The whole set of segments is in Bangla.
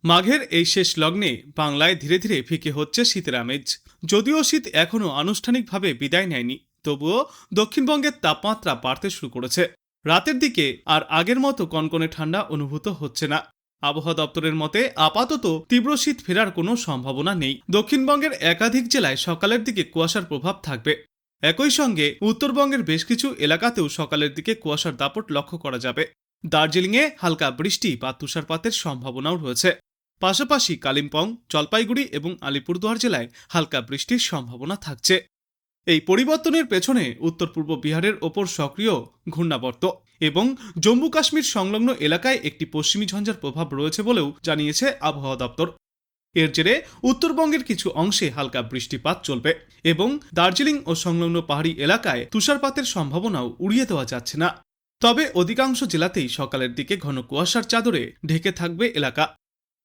মাঘের এই শেষ লগ্নে বাংলায় ধীরে ধীরে ফিকে হচ্ছে শীতের আমেজ। যদিও শীত এখনও আনুষ্ঠানিকভাবে বিদায় নেয়নি, তবুও দক্ষিণবঙ্গের তাপমাত্রা বাড়তে শুরু করেছে। রাতের দিকে আর আগের মতো কনকনে ঠান্ডা অনুভূত হচ্ছে না। আবহাওয়া দপ্তরের মতে আপাতত তীব্র শীত ফেরার কোনো সম্ভাবনা নেই। দক্ষিণবঙ্গের একাধিক জেলায় সকালের দিকে কুয়াশার প্রভাব থাকবে। একই সঙ্গে উত্তরবঙ্গের বেশ কিছু এলাকাতেও সকালের দিকে কুয়াশার দাপট লক্ষ্য করা যাবে। দার্জিলিংয়ে হালকা বৃষ্টি বা তুষারপাতের সম্ভাবনাও রয়েছে। পাশাপাশি কালিম্পং, জলপাইগুড়ি এবং আলিপুরদুয়ার জেলায় হালকা বৃষ্টির সম্ভাবনা থাকছে। এই পরিবর্তনের পেছনে উত্তর পূর্ব বিহারের ওপর সক্রিয় ঘূর্ণাবর্ত এবং জম্মু কাশ্মীর সংলগ্ন এলাকায় একটি পশ্চিমী ঝঞ্ঝার প্রভাব রয়েছে বলেও জানিয়েছে আবহাওয়া দপ্তর। এর জেরে উত্তরবঙ্গের কিছু অংশে হালকা বৃষ্টিপাত চলবে এবং দার্জিলিং ও সংলগ্ন পাহাড়ি এলাকায় তুষারপাতের সম্ভাবনাও উড়িয়ে দেওয়া যাচ্ছে না। তবে অধিকাংশ জেলাতেই সকালের দিকে ঘন কুয়াশার চাদরে ঢেকে থাকবে এলাকা।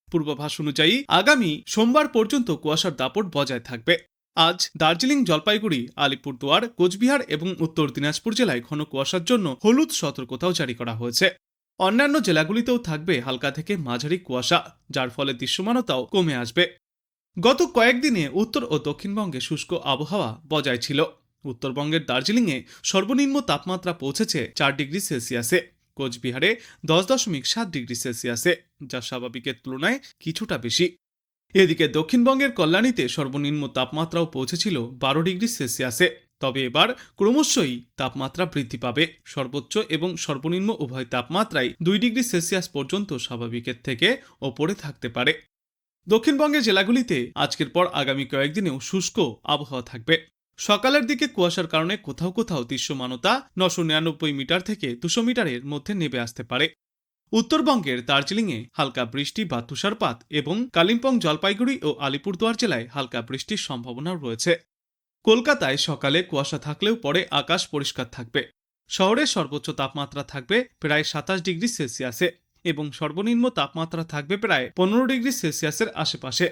পূর্বাভাস অনুযায়ী আগামী সোমবার পর্যন্ত কুয়াশার দাপট বজায় থাকবে। আজ দার্জিলিং, জলপাইগুড়ি, আলিপুরদুয়ার, কোচবিহার এবং উত্তর দিনাজপুর জেলায় ঘন কুয়াশার জন্য হলুদ সতর্কতাও জারি করা হয়েছে। অন্যান্য জেলাগুলিতেও থাকবে হালকা থেকে মাঝারি কুয়াশা, যার ফলে দৃশ্যমানতাও কমে আসবে। গত কয়েকদিনে উত্তর ও দক্ষিণবঙ্গে শুষ্ক আবহাওয়া বজায় ছিল। উত্তরবঙ্গের দার্জিলিংয়ে সর্বনিম্ন তাপমাত্রা পৌঁছেছে 4 ডিগ্রি সেলসিয়াসে, কোচবিহারে 10.7 ডিগ্রি সেলসিয়াসে, যা স্বাভাবিকের তুলনায় কিছুটা বেশি। এদিকে দক্ষিণবঙ্গের কল্যাণীতে সর্বনিম্ন তাপমাত্রাও পৌঁছেছিল 12 ডিগ্রি সেলসিয়াসে। তবে এবার ক্রমশই তাপমাত্রা বৃদ্ধি পাবে। সর্বোচ্চ এবং সর্বনিম্ন উভয় তাপমাত্রায় 2 ডিগ্রি সেলসিয়াস পর্যন্ত স্বাভাবিকের থেকে ওপরে থাকতে পারে। দক্ষিণবঙ্গের জেলাগুলিতে আজকের পর আগামী কয়েকদিনেও শুষ্ক আবহাওয়া থাকবে। সকালের দিকে কুয়াশার কারণে কোথাও কোথাও দৃশ্যমানতা 999 মিটার থেকে 200 মিটারের মধ্যে নেমে আসতে পারে। উত্তরবঙ্গের দার্জিলিংয়ে হালকা বৃষ্টি বা তুষারপাত এবং কালিম্পং, জলপাইগুড়ি ও আলিপুরদুয়ার জেলায় হালকা বৃষ্টির সম্ভাবনাও রয়েছে। কলকাতায় সকালে কুয়াশা থাকলেও পরে আকাশ পরিষ্কার থাকবে। শহরের সর্বোচ্চ তাপমাত্রা থাকবে প্রায় 27 ডিগ্রি সেলসিয়াসে এবং সর্বনিম্ন তাপমাত্রা থাকবে প্রায় 15 ডিগ্রি সেলসিয়াসের আশেপাশে।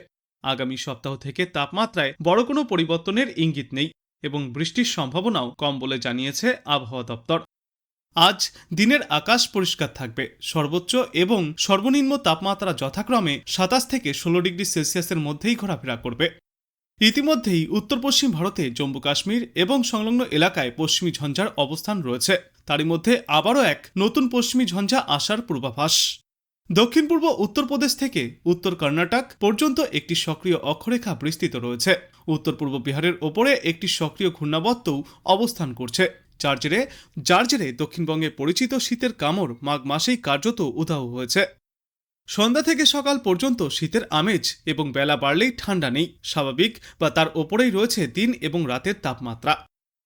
আগামী সপ্তাহ থেকে তাপমাত্রায় বড় কোনো পরিবর্তনের ইঙ্গিত নেই এবং বৃষ্টির সম্ভাবনাও কম বলে জানিয়েছে আবহাওয়া দপ্তর। আজ দিনের আকাশ পরিষ্কার থাকবে। সর্বোচ্চ এবং সর্বনিম্ন তাপমাত্রা যথাক্রমে 27 থেকে 16 ডিগ্রি সেলসিয়াসের মধ্যেই ঘোরাফেরা করবে। ইতিমধ্যেই উত্তর পশ্চিম ভারতে জম্মু কাশ্মীর এবং সংলগ্ন এলাকায় পশ্চিমী ঝঞ্ঝার অবস্থান রয়েছে। তারই মধ্যে আবারও এক নতুন পশ্চিমী ঝঞ্ঝা আসার পূর্বাভাস। দক্ষিণ পূর্ব উত্তরপ্রদেশ থেকে উত্তর কর্ণাটক পর্যন্ত একটি সক্রিয় অক্ষরেখা বিস্তৃত রয়েছে। উত্তর পূর্ব বিহারের ওপরে একটি সক্রিয় ঘূর্ণাবর্তও অবস্থান করছে, যার জেরে দক্ষিণবঙ্গে পরিচিত শীতের কামড় মাঘ মাসেই কার্যত উধাও হয়েছে। সন্ধ্যা থেকে সকাল পর্যন্ত শীতের আমেজ এবং বেলা বাড়লেই ঠান্ডা নেই। স্বাভাবিক বা তার ওপরেই রয়েছে দিন এবং রাতের তাপমাত্রা।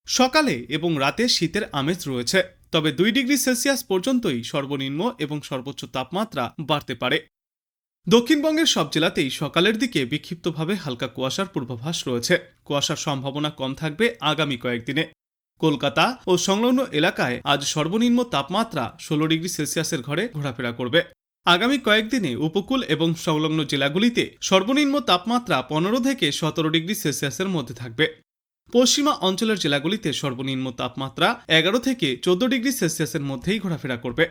সকালে এবং রাতে শীতের আমেজ রয়েছে, তবে 2 ডিগ্রি সেলসিয়াস পর্যন্তই সর্বনিম্ন এবং সর্বোচ্চ তাপমাত্রা বাড়তে পারে। দক্ষিণবঙ্গের সব জেলাতেই সকালের দিকে বিক্ষিপ্তভাবে হালকা কুয়াশার পূর্বাভাস রয়েছে। কুয়াশার সম্ভাবনা কম থাকবে আগামী কয়েকদিনে। কলকাতা ও সংলগ্ন এলাকায় আজ সর্বনিম্ন তাপমাত্রা 16 ডিগ্রি সেলসিয়াসের ঘরে ঘোরাফেরা করবে। আগামী কয়েকদিনে উপকূল এবং সংলগ্ন জেলাগুলিতে সর্বনিম্ন তাপমাত্রা 15 থেকে 17 ডিগ্রি সেলসিয়াসের মধ্যে থাকবে। পশ্চিমা অঞ্চলের জেলাগুলিতে সর্বনিম্ন তাপমাত্রা 11 থেকে 14 ডিগ্রি সেলসিয়াসের মধ্যেই ঘোরাফেরা করবে।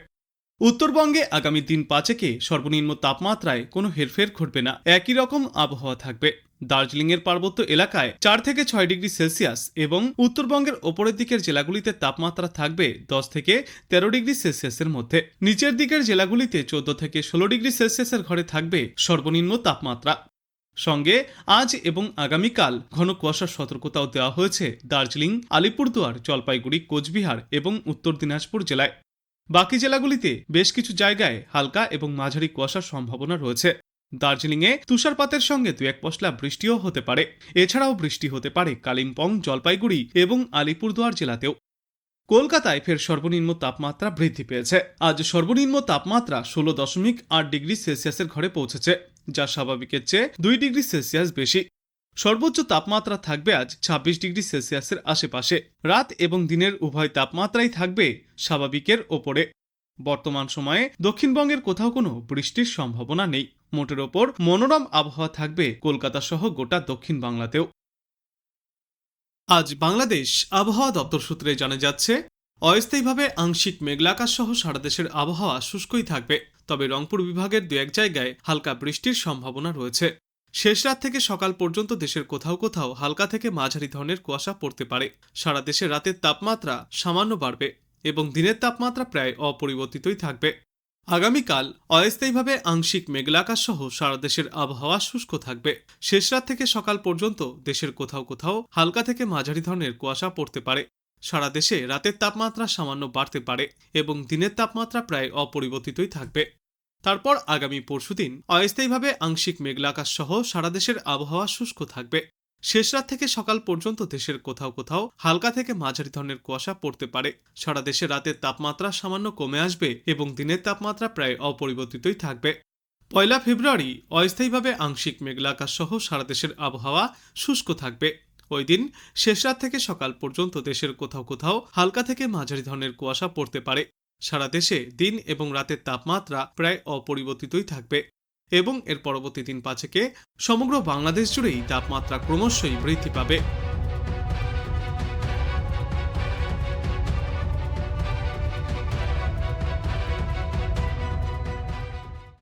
উত্তরবঙ্গে আগামী দিন 5 সর্বনিম্ন তাপমাত্রায় কোনো হেরফের ঘটবে না, একই রকম আবহাওয়া থাকবে। দার্জিলিংয়ের পার্বত্য এলাকায় 4 থেকে 6 ডিগ্রি সেলসিয়াস এবং উত্তরবঙ্গের ওপরের দিকের জেলাগুলিতে তাপমাত্রা থাকবে 10 থেকে 13 ডিগ্রি সেলসিয়াসের মধ্যে। নিচের দিকের জেলাগুলিতে 14 থেকে 16 ডিগ্রি সেলসিয়াসের ঘরে থাকবে সর্বনিম্ন তাপমাত্রা। সঙ্গে আজ এবং আগামীকাল ঘন কুয়াশার সতর্কতাও দেওয়া হয়েছে দার্জিলিং, আলিপুরদুয়ার, জলপাইগুড়ি, কোচবিহার এবং উত্তর দিনাজপুর জেলায়। বাকি জেলাগুলিতে বেশ কিছু জায়গায় হালকা এবং মাঝারি কুয়াশার সম্ভাবনা রয়েছে। দার্জিলিংয়ে তুষারপাতের সঙ্গে 2-1 পশলা বৃষ্টিও হতে পারে। এছাড়াও বৃষ্টি হতে পারে কালিম্পং, জলপাইগুড়ি এবং আলিপুরদুয়ার জেলাতেও। কলকাতায় ফের সর্বনিম্ন তাপমাত্রা বৃদ্ধি পেয়েছে। আজ সর্বনিম্ন তাপমাত্রা 16.8 ডিগ্রি সেলসিয়াসের ঘরে পৌঁছেছে, যা স্বাভাবিকের চেয়ে 2 ডিগ্রি সেলসিয়াস বেশি। সর্বোচ্চ তাপমাত্রা থাকবে আজ 26 ডিগ্রি সেলসিয়াসের আশেপাশে। রাত এবং দিনের উভয় তাপমাত্রাই থাকবে স্বাভাবিকের ওপরে। বর্তমান সময়ে দক্ষিণবঙ্গের কোথাও কোনো বৃষ্টির সম্ভাবনা নেই। মোটের ওপর মনোরম আবহাওয়া থাকবে কলকাতা সহ গোটা দক্ষিণ বাংলাতেও। আজ বাংলাদেশ আবহাওয়া দপ্তর সূত্রে জানা যাচ্ছে, অস্থায়ীভাবে আংশিক মেঘলা আকাশ সহ সারা দেশের আবহাওয়া শুষ্কই থাকবে। তবে রংপুর বিভাগের দু এক জায়গায় হালকা বৃষ্টির সম্ভাবনা রয়েছে। শেষ রাত থেকে সকাল পর্যন্ত দেশের কোথাও কোথাও হালকা থেকে মাঝারি ধরনের কুয়াশা পড়তে পারে। সারা দেশে রাতের তাপমাত্রা সামান্য বাড়বে এবং দিনের তাপমাত্রা প্রায় অপরিবর্তিতই থাকবে। আগামীকাল অস্থায়ীভাবে আংশিক মেঘলা আকাশ সহ সারা দেশের আবহাওয়া শুষ্ক থাকবে। শেষ রাত থেকে সকাল পর্যন্ত দেশের কোথাও কোথাও হালকা থেকে মাঝারি ধরনের কুয়াশা পড়তে পারে। সারা দেশে রাতের তাপমাত্রা সামান্য বাড়তে পারে এবং দিনের তাপমাত্রা প্রায় অপরিবর্তিতই থাকবে। তারপর আগামী পরশুদিন অস্থায়ীভাবে আংশিক মেঘলা আকাশ সহ সারা দেশের আবহাওয়া শুষ্ক থাকবে। শেষ রাত থেকে সকাল পর্যন্ত দেশের কোথাও কোথাও হালকা থেকে মাঝারি ধরনের কুয়াশা পড়তে পারে। সারা দেশে রাতের তাপমাত্রা সামান্য কমে আসবে এবং দিনের তাপমাত্রা প্রায় অপরিবর্তিতই থাকবে। 1 ফেব্রুয়ারি অস্থায়ীভাবে আংশিক মেঘলা আকাশ সহ সারা দেশের আবহাওয়া শুষ্ক থাকবে। ওই দিন শেষ রাত থেকে সকাল পর্যন্ত দেশের কোথাও কোথাও হালকা থেকে মাঝারি ধরনের কুয়াশা পড়তে পারে। সারা দেশে দিন এবং রাতের তাপমাত্রা প্রায় অপরিবর্তিতই থাকবে এবং এর পরবর্তী দিন 5 সমগ্র বাংলাদেশ জুড়েই তাপমাত্রা ক্রমশই বৃদ্ধি পাবে।